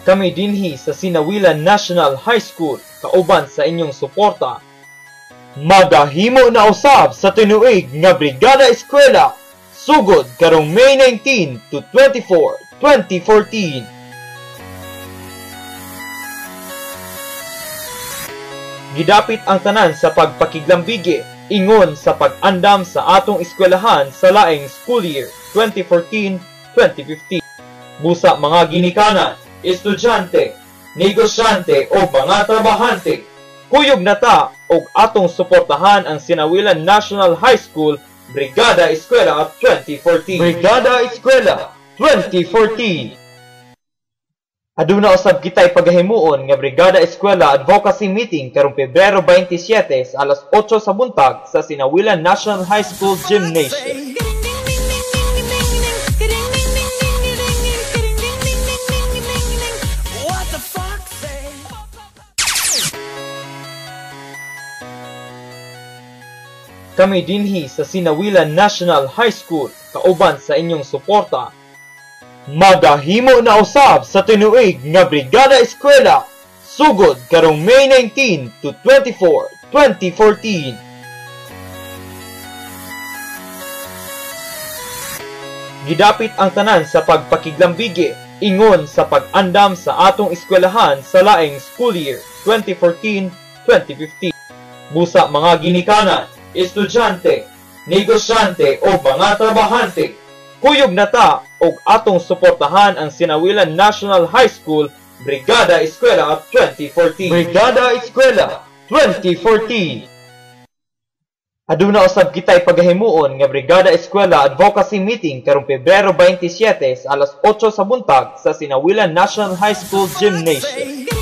Kami dinhi sa Sinawilan National High School kauban sa inyong suporta. Magahimo na usab sa tinuig nga Brigada Eskwela sugod karong May 19 to 24, 2014. Gidapit ang tanan sa pagpakiglambigi ingon sa pag-andam sa atong eskwelahan sa laing school year 2014-2015. Busa mga ginikanan, estudyante, negosyante o mga trabahante, kuyog na ta og atong suportahan ang Sinawilan National High School Brigada Eskwela 2014. Brigada Eskwela 2014. Aduna usab kitay pagahimuon nga Brigada Eskwela Advocacy Meeting karong Pebrero 27 sa alas 8 sa buntag sa Sinawilan National High School Gymnasium. Kami dinhi sa Sinawilan National High School kauban sa inyong suporta. Magahimo na usab sa tinuig nga Brigada Eskwela sugod karong May 19 to 24, 2014. Gidapit ang tanan sa pagpakiglambigi ingon sa pag-andam sa atong eskwelahan sa laing school year 2014-2015. Busa mga ginikanan, estudyante, negosyante o mga trabahante, kuyog na ta og atong suportahan ang Sinawilan National High School Brigada Eskwela 2014. Brigada Eskwela 2014. Aduna usab kitay pagahimuon nga Brigada Eskwela Advocacy Meeting karong Pebrero 27 sa alas 8 sa buntag sa Sinawilan National High School Gymnasium.